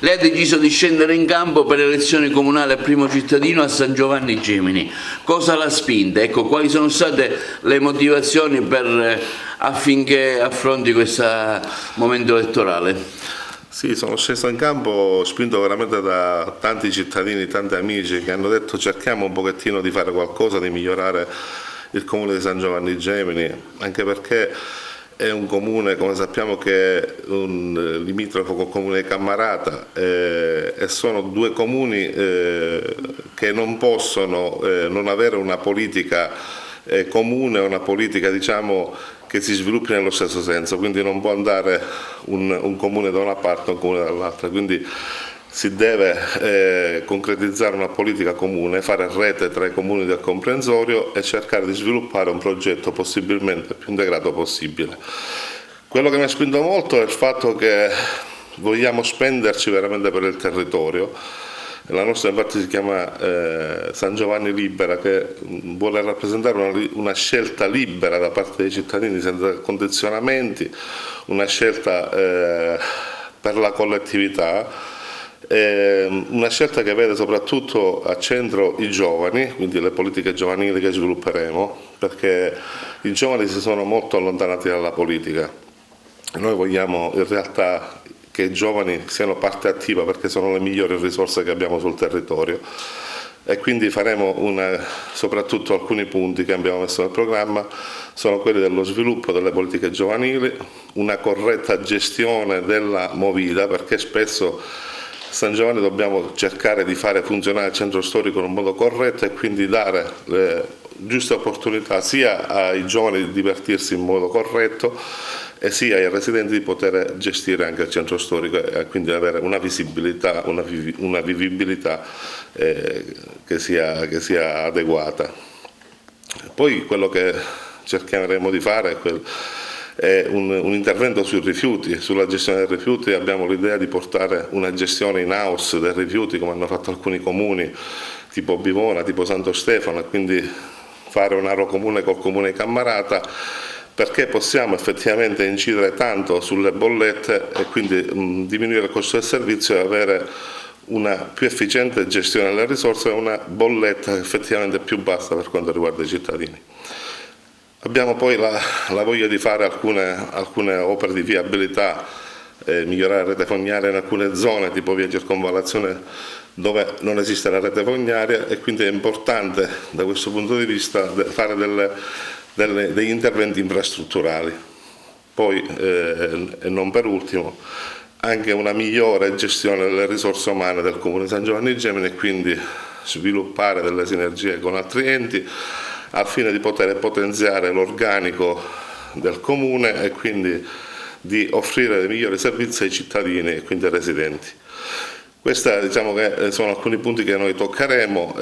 Lei ha deciso di scendere in campo per le elezioni comunali a primo cittadino a San Giovanni Gemini. Cosa l'ha spinta? Ecco, quali sono state le motivazioni affinché affronti questo momento elettorale? Sì, sono sceso in campo spinto veramente da tanti cittadini, tanti amici che hanno detto cerchiamo un pochettino di fare qualcosa, di migliorare il comune di San Giovanni Gemini, anche perché è un comune, come sappiamo, che è un limitrofo col comune di Cammarata e sono due comuni che non possono non avere una politica comune, una politica diciamo che si sviluppi nello stesso senso, quindi non può andare un comune da una parte e un comune dall'altra, quindi si deve concretizzare una politica comune, fare rete tra i comuni del comprensorio e cercare di sviluppare un progetto possibilmente più integrato possibile. Quello che mi ha spinto molto è il fatto che vogliamo spenderci veramente per il territorio. La nostra infatti si chiama San Giovanni Libera, che vuole rappresentare una scelta libera da parte dei cittadini senza condizionamenti, una scelta per la collettività, una scelta che vede soprattutto a centro i giovani, quindi le politiche giovanili che svilupperemo, perché i giovani si sono molto allontanati dalla politica. Noi vogliamo in realtà che i giovani siano parte attiva perché sono le migliori risorse che abbiamo sul territorio e quindi faremo soprattutto alcuni punti che abbiamo messo nel programma sono quelli dello sviluppo delle politiche giovanili, una corretta gestione della movida, perché spesso San Giovanni dobbiamo cercare di fare funzionare il centro storico in un modo corretto e quindi dare le giuste opportunità sia ai giovani di divertirsi in modo corretto e sia ai residenti di poter gestire anche il centro storico e quindi avere una visibilità, una vivibilità che sia adeguata. Poi quello che cercheremo di fare è un intervento sui rifiuti, sulla gestione dei rifiuti. Abbiamo l'idea di portare una gestione in house dei rifiuti come hanno fatto alcuni comuni tipo Bivona, tipo Santo Stefano, e quindi fare un aro comune col comune di Cammarata, perché possiamo effettivamente incidere tanto sulle bollette e quindi diminuire il costo del servizio e avere una più efficiente gestione delle risorse e una bolletta effettivamente più bassa per quanto riguarda i cittadini. Abbiamo poi la voglia di fare alcune opere di viabilità, migliorare la rete fognaria in alcune zone tipo via Circonvallazione dove non esiste la rete fognaria e quindi è importante da questo punto di vista fare degli interventi infrastrutturali. Poi, e non per ultimo, anche una migliore gestione delle risorse umane del Comune di San Giovanni Gemini e quindi sviluppare delle sinergie con altri enti al fine di poter potenziare l'organico del Comune e quindi di offrire dei migliori servizi ai cittadini e quindi ai residenti. Questi diciamo che sono alcuni punti che noi toccheremo,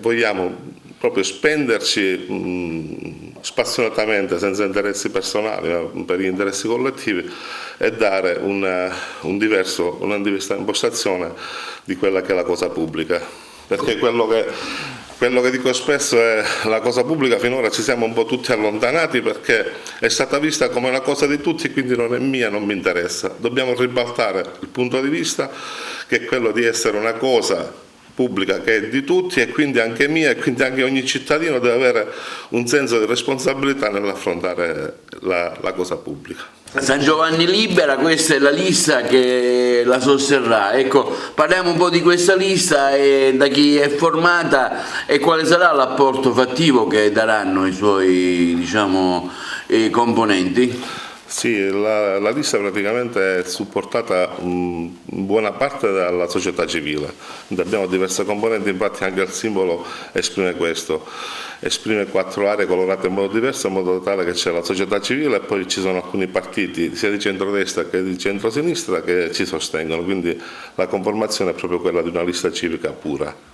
vogliamo proprio spenderci spassionatamente, senza interessi personali, ma per gli interessi collettivi e dare una diversa impostazione di quella che è la cosa pubblica. Perché quello che dico spesso è la cosa pubblica finora ci siamo un po' tutti allontanati perché è stata vista come una cosa di tutti, quindi non è mia, non mi interessa. Dobbiamo ribaltare il punto di vista che è quello di essere una cosa pubblica che è di tutti e quindi anche mia e quindi anche ogni cittadino deve avere un senso di responsabilità nell'affrontare la cosa pubblica. San Giovanni Libera, questa è la lista che la sosterrà. Ecco, parliamo un po' di questa lista e da chi è formata e quale sarà l'apporto fattivo che daranno i suoi componenti. Sì, la lista praticamente è supportata in buona parte dalla società civile. Abbiamo diverse componenti, infatti anche il simbolo esprime questo. Esprime 4 aree colorate in modo diverso, in modo tale che c'è la società civile e poi ci sono alcuni partiti sia di centrodestra che di centrosinistra che ci sostengono, quindi la conformazione è proprio quella di una lista civica pura.